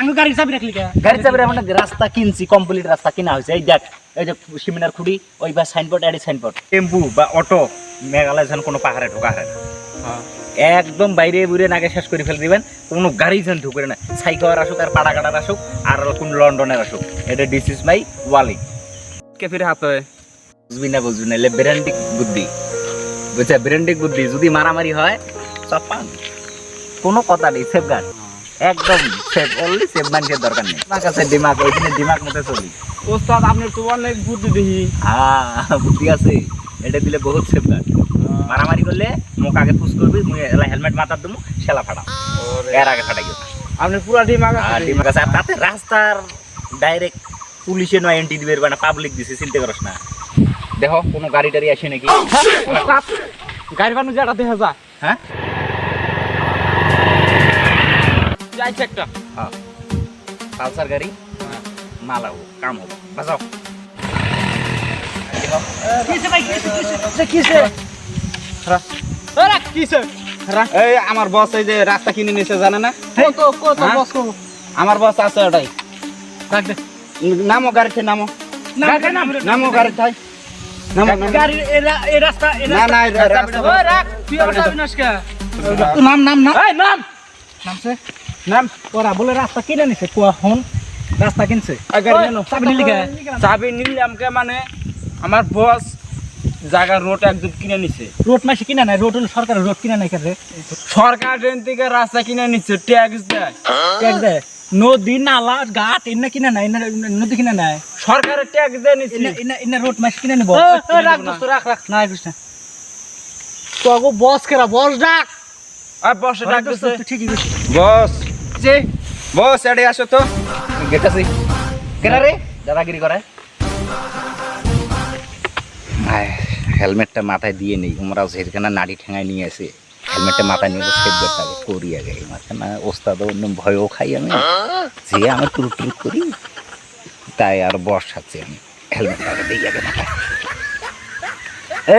আমি গাড়ির চাবি রাখলি কে? গাড়ি চাবি মানে রাস্তা কিনছি, কমপ্লিট রাস্তা কিনা হয়েছে। এই দেখ, এই যে সিমিনার খুঁড়ি, ওই বা সাইনবোর্ড, এডি সাইনবোর্ড। টেম্পু বা অটো মেঘালয় যেন কোনো পাহাড়ে ঢোকা হয় না, একদম বাইরে বুড়ে নাগে শেষ করে ফেলে দিবেন। কোনো গাড়ি যেন ঢুকে না, সাইকেল আসুক আর পাড়া কাটার আসুক আর কোন লন্ডনের আসুক, এটা দিস ইজ মাই ওয়ালি। কে ফিরে হাত হয় বুঝবি না এলে ব্র্যান্ডিক বুদ্ধি, বুঝছে? ব্র্যান্ডিক বুদ্ধি। যদি মারামারি হয় চাপান, কোনো কথা নেই, সেফগার্ড একদম সেফ, অনলি সেফ। মানুষের দরকার নেই, আমার কাছে দিমাগ, ওই দিনে দিমাগ মতো চলি। ওস্তাদ আপনি তো অনেক বুদ্ধি দেখি। হ্যাঁ বুদ্ধি আছে, এটা দিলে বহুত সেফগার্ড। মারামারি করলে মুখ আগে ফুস করবি, মুই হেলমেট মাথার দেবো, সেলা ফাটা এর আগে ফাটাই গেল। আপনি পুরা ডিমাগ ডিমাগ আছে। আর তাতে রাস্তার ডাইরেক্ট পুলিশে নয় এন্ট্রি দিবে না, পাবলিক দিছে, চিন্তা করিস না। দেখো কোনো গাড়ি টাড়ি আসে নাকি? গাড়ি বানু যেটা দেখা যায়। হ্যাঁ যাইছে একটা। হ্যাঁ পালসার গাড়ি, মালাও কাম হবো, বাজাও। কিসে ভাই, কিসে? কিসে? এই আমার বস এই যে রাস্তা কিনে নিছে জানে না? কত বস কো? আমার বস আছে ওটাই। রাখ দে। নামো গাড়িতে, নামো নামো গাড়িতে, নামো। গাড়ি এই রাস্তা না না ওই রাখ, তুই আমার চাবি নষ্ট। নাম নাম না, এই নাম নামছে নাম। ওরা বলে রাস্তা কিনে নিছে, কোয়া হন রাস্তা কিনছে। গাড়ি নেন। চাবি নিলি কে? চাবি নিলাম কে মানে আমার বস জায়গা রোড একদম কিনে নিছে। রোড মাসে কিনা নাই, রোড হলো সরকারের, রোড কিনা নাই কেন? সরকার ট্রেন থেকে রাস্তা কিনে নিচ্ছে, ট্যাক্স দেয়। ট্যাক্স দেয়, নদী নালা ঘাট এনে কিনা নাই, নদী কিনা নাই, সরকারের ট্যাক্স দেয় নিচ্ছে। এনে রোড মাসে কিনে নিব। রাখ দোস্ত, রাখ রাখ, না কৃষ্ণ তো আগো বস কেরা, বস ডাক। আর বস ডাক দিছে। ঠিকই কইছিস বস যে বস এডে আসো তো। গেতাছি কেনা রে, দাদাগিরি করে। হেলমেটটা মাথায় দিয়ে নেই, ওমরাও সেখানে নাড়ি ঠেঙায় নিয়ে আসে। হেলমেটটা মাথায় নিয়ে সেভ করতে হবে, করি আগে মাঝখানে ওস্তাদ অন্য ভয়ও খাই আমি, যে আমি টুরুট টুরুট করি, তাই আর বস আছে। আমি হেলমেটটা আগে দিই আগে মাথায়।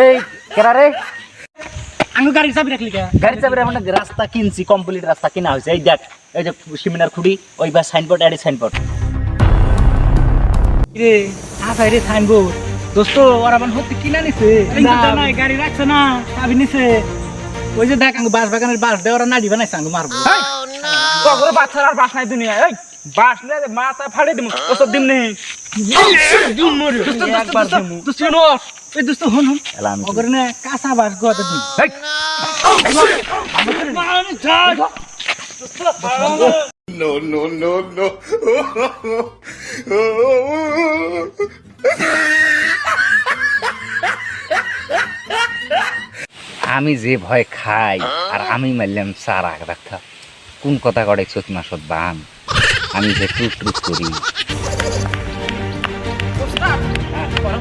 এই কেনা রে, আমি গাড়ির চাবি রাখলি কে? গাড়ি চাবি মানে রাস্তা কিনছি, কমপ্লিট রাস্তা কিনা হয়েছে। এই দেখ, এই যে সিমিনার খুঁড়ি, ওই বা সাইনবোর্ড, এডি সাইনবোর্ড। রে আসাই রে সাইনবোর্ড দোস্ত, ওরা মানে হতে কিনা নিছে নাই, গাড়ি রাখছে না, চাবি নিছে। ওই যে দেখ আঙ্গু বাস বাগানের বাস দে, ওরা নাড়ি বানাইছে, আঙ্গু মারবো। কখনো বাচ্চার আর বাস নাই দুনিয়া। এই বাস লে মাথা ফাড়ে দিমু, ওসব দিম নেই। একবার দিমু। দোস্ত শুনো, এই দোস্ত হন হন এলা আমি ওগরে না কাঁচা বাস গোয়াতে দিন। এই, আমি যে ভয় খাই আর আমি মারলাম সারা রাখা, কোন কথা কড়ে চোখ মাসত বান, আমি যে টুক টুক করি।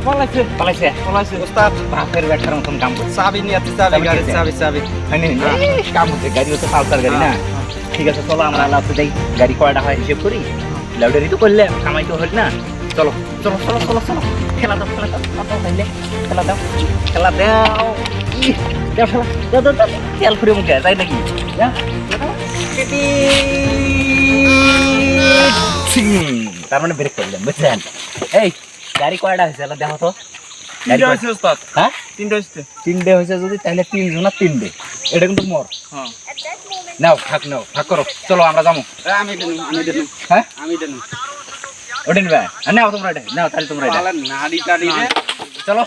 পলাইছে পালাইছে পলাইছে ওস্তাদ। বাপের ব্যাটার মতন কাম করছে। চাবি নিয়ে আসছি, চাবি গাড়ির চাবি চাবি। কাম হচ্ছে, গাড়ি হচ্ছে পালসার গাড়ি না। ঠিক আছে চলো আমরা লাস্টে যাই, গাড়ি কয়টা হয় হিসেব করি। লাউডারি তো করলে কামাই তো হল না। চলো চলো চলো চলো চলো, খেলা দাও খেলা দাও, খেলা দাও খেলা দাও, দাও খেলা দাও দাও দাও, তেল ফুরে মুখে তাই নাকি? তার মানে ব্রেক করলাম, বুঝছেন? এই গাড়ি কয়টা হয়েছে দেখো তো। তিনটে হয়েছে ওস্তাদ। হ্যাঁ তিনটে হয়েছে। তিনটে হয়েছে, যদি তাহলে তিনজন আর তিনটে, এটা কিন্তু মোর। হ্যাঁ নাও ভাগ করো, চলো আমরা যাবো। আমি দেন, আমি দেন, হ্যাঁ আমি দেন। ওটা নিবে, নাও তোমরা এটা নাও, তাহলে তোমরা এটা নাড়ি টাড়ি রে। চলো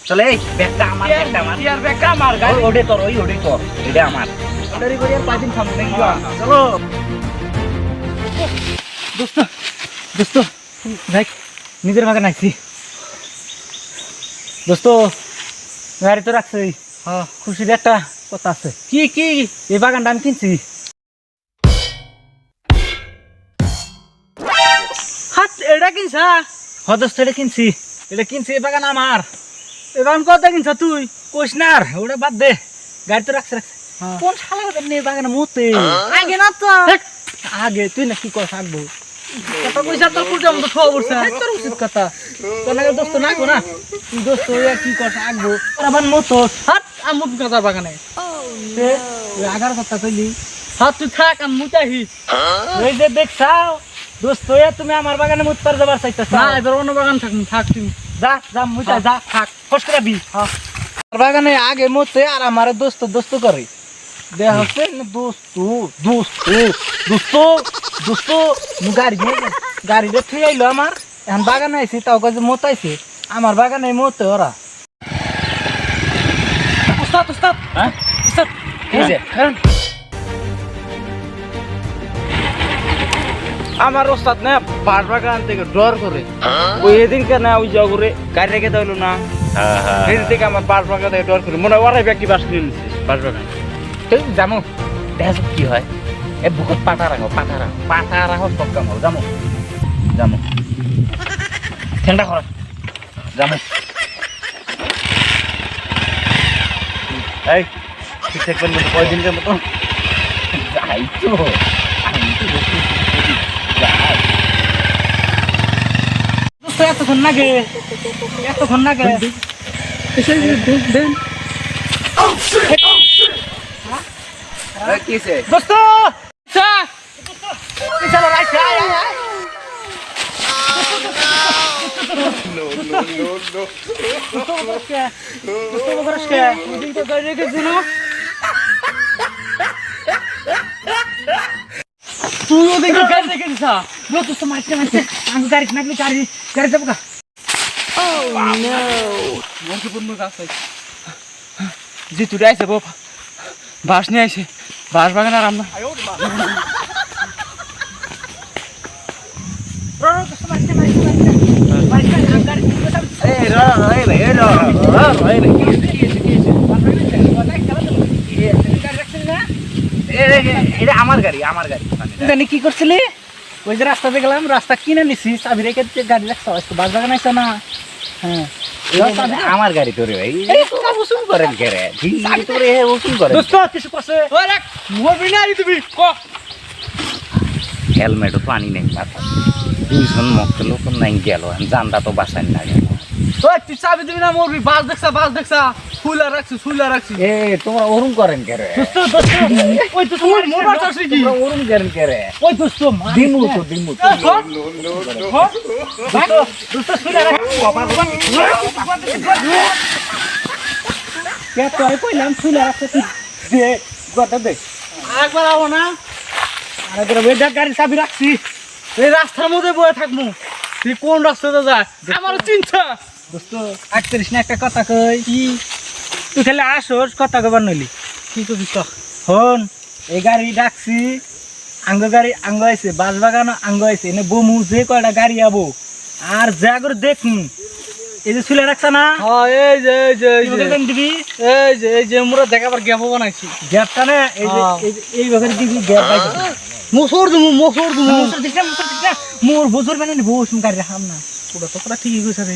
চলে। এই ব্যাগটা আমার, ব্যাগটা আমার, ইয়ার বেকা মার গাড়ি। ওডে তোর, ওডে তোর, এটা আমার। ওটারই করে আর 5 দিন থামবো নাকি? চলো দোস্ত, দোস্ত দেখ নিজের বাগান আইছি দোস্ত, গাড়ি তো রাখছি। হ্যাঁ খুশির একটা কথা আছে। কি কি? এই বাগানটা আমি কিনছি। হাত এটা কিনছা? হ্যাঁ দোস্ত এটা কিনছি, এটা কিনছি, এই বাগান আমার। এই বাগান কত কিনছ তুই? কইস না আর, ওটা বাদ দে, গাড়ি তো রাখছে। কোন শালা নিয়ে বাগানে মতে আগে না তো, আগে তুই না কি কর থাকবো কথা কইছা তো পুজো মতো খাওয়া বলছে, তোর উচিত কথা। তোর লাগে দোস্ত না গো না, তুই দোস্ত কি কর থাকবো আবার মতো হাট আমুক গাজার বাগানে। 11 কথা কইলি হ্যাঁ তুই থাক আমি মুতাহি ওই যে দেখছাও দোস্ত তুমি আমার বাগানে মুত পার যাবার চাইতেছ না এবার অন্য বাগান থাক তুমি যা যা মুতা যা থাক ফস করে বি হ্যাঁ বাগানে আগে মুতে আর আমার দোস্ত দোস্ত করে দেখ হচ্ছে দোস্ত দোস্ত দোস্ত দোস্ত গাড়ি রে ঠিক আইলো আমার এখন বাগানে আইছি তাও কাজে মতাইছে আমার বাগানে মতে ওরা উস্তাদ উস্তাদ হ্যাঁ উস্তাদ কি যে আমার ওস্তাদ না বাস বাগান থেকে ডর করে ওই এদিনকে না ওই জগরে গাড়ি রেখে দিল না সেদিন থেকে আমার বাস বাগান থেকে ডর করে মনে হয় ওরাই ব্যক্তি বাস কিনে নিচ্ছে বাস বাগান তুই জানো দেখ কি হয় এ বহুত পাতা রাখো সব কাম হবে জামো ঠান্ডা কর জামো এই ঠিক থাকবেন মতো কয়দিনের মতো যাই তো আমি তো যাই এতক্ষণ নাগে দেন কিসে দোস্ত চলো রাইছে আয় তুইও দেখি গাড়ি দেখে দিছা দোস্ত মারতে আমি গাড়ি নাকলে গাড়ি যাবো গা জি তুই আইসে বাবা বাস নিয়ে আইসে বাস বাগান আর আমরা আমার গাড়ি জানি কি করছিলি ওই যে রাস্তাতে গেলাম রাস্তা কিনে নিছি চাবি রেখে গাড়ি রাখছো বাস বাগান আইসো না হ্যাঁ আমার গাড়ি তোরে ভাই তোরা উসুল করেন কে রে তোরে উসুল করেন দোস্ত কিছু কছে ওই রাখ মোবি না দিবি ক হেলমেটও তো আনি নাই মাথা দুইজন মক্ত লোক নাই গেল জানটা তো বাসায় না গেল ওই তুই চাবি দিবি না মোরবি বাস দেখছা ফুলা রাখছি এ তোমরা ওরম করেন কে রে দোস্ত ওই তো তোমার মোর বাস আছে কি তোমরা ওরম করেন কে রে ওই দোস্ত দিমু তো দোস্ত ফুলা রাখ কে তোর কইলাম ফুলা রাখতে তুই দে গটা দে একবার আও না আরেকবার বেডা গাড়ি চাবি রাখছি এই রাস্তার মধ্যে বয়ে থাকমু তুই কোন রাস্তাতে যা আমারও চিন্তা দোস্ত 38 না একটা কথা কই কি তুই খালি আসোস কথা কবার নইলি কি কইছিস তো হন এই গাড়ি ডাকছি গাড়ি আইছে বাস বাগান আইছে এনে বমু যে কয়টা গাড়ি আবো আর যা করে দেখমু এই যে চুলে রাখছ না হ্যাঁ এই যে মোরা দেখাবার গ্যাপ বানাইছি গ্যাপটা না এই ভাবে দিবি গ্যাপ পাইছি মোসর দিছ না মোর বজর বানানি বস গাড়ি রাখাম না পুরো তো পুরা ঠিকই কইছ রে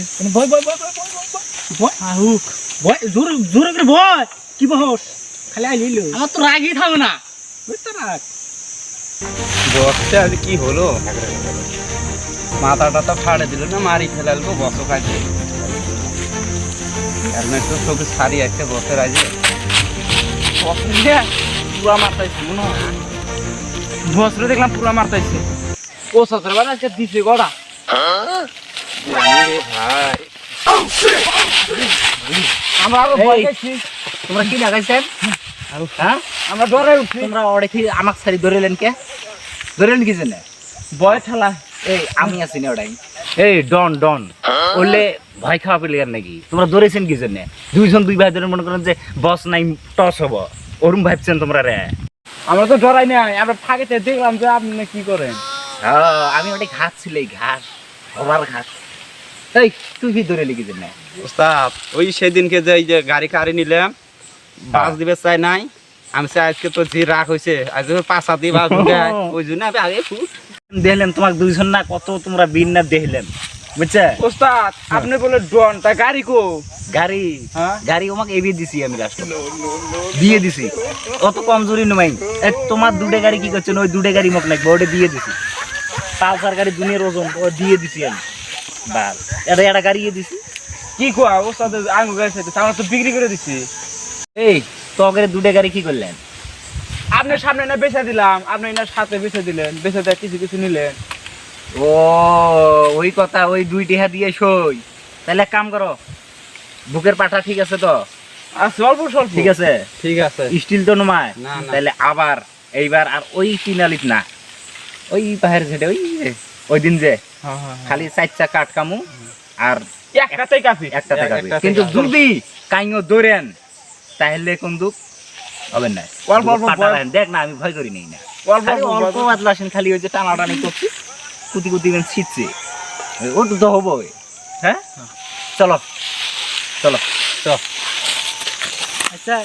ভয় জোর করে ভয় কি বহস খালি আইলিলো আমার তো রাগই থাকো না বুঝতে রাগ বসতে আজ কি হলো মাথাটা তো ফাড়ে দিল না মারি ফেলালবো বসো কাজে হেলমেট তো চোখে সারি আছে বসের আজে পুরা মারতাইছে মনে হয় বসরে দেখলাম পুরা মারতাইছে ও সতের বার আজকে দিছে গড়া ভাই আমরা আরো ভয় পাইছি তোমরা কি লাগাইছেন হ্যাঁ আমরা ডরে উঠছি তোমরা ওরে কি আমাক সারি ধরেলেন কি জানে ভয় ঠেলা এই আমি আছি না ওটাই এই ডন ওলে ভয় খাওয়া পেলে আর নাকি তোমরা ধরেছেন কি জন্য দুইজন দুই ভাই ধরে মনে করেন যে বস নাই টস হব ওরম ভাবছেন তোমরা রে আমরা তো ডরাই নাই আমরা ফাঁকেতে দেখলাম যে আপনি কি করেন আমি ওটা ঘাস ছিল ঘাস ওভার ঘাস এই তুই কি ধরে লিখি জন্য ওস্তাদ ওই সেদিনকে যে এই যে গাড়ি কারি নিলাম বাস দিবে চাই নাই আমি চাই আজকে তো যে রাগ হয়েছে আজকে 5-7 দিন বাস দিবে ওই জন্য আমি আগে দেখলেন তোমার দুইজন না কত তোমরা বিন না দেখলেন বুঝছে ওস্তাদ আপনি বলে ডন তা গাড়ি কো গাড়ি হ্যাঁ গাড়ি আমাকে এবিয়ে দিছি আমি লাস্ট দিয়ে দিছি অত কমজোরি নয় তোমার দুটো গাড়ি কি করছেন ওই দুটো গাড়ি মোক লাগবে ওটা দিয়ে দিছি পালসার গাড়ি দুনিয়ার ওজন ও দিয়ে দিছি আমি বাস এটা গাড়ি দিয়ে দিছি কি কোয়া ওস্তাদ আঙ্গু গাড়ি সাথে আমরা তো বিক্রি করে দিছি এই তগের দুটো গাড়ি কি করলেন আপনার সামনে না বেচে দিলাম, আপনি না সাথে বেচে দিলেন, বেচে দেয় কিছু কিছু নিলেন। ও ওই কথা, ওই 2 টিহা দিয়ে সই। তাহলে এক কাম করো, বুকের পাটা ঠিক আছে তো? আচ্ছা, অল্প স্বল্প। ঠিক আছে, ঠিক আছে। স্টিল তো নমায়। না, না। তাহলে আবার এইবার আর ওই কিনালিত না, ওই বাহির ছেড়ে ওই দিন যে খালি 4 চা কাট কামু আর একটাতেই কাফি। একটাতে কাটবে। একটাতে কিন্তু কাফি। যদি কাইঙো ধরেন তাহলে কিন্তু হবে না। অল্প অল্প পাটা বয়স- রাখেন। দেখ না আমি ভয় করি নাই না, অল্প খালি অল্প অল্প বয়স- বাদলা আসেন, খালি ওই যে টানাটানি করছি, কুতি কুতি ছিটছে, ওটু তো হবো। হ্যাঁ চলো চলো। আচ্ছা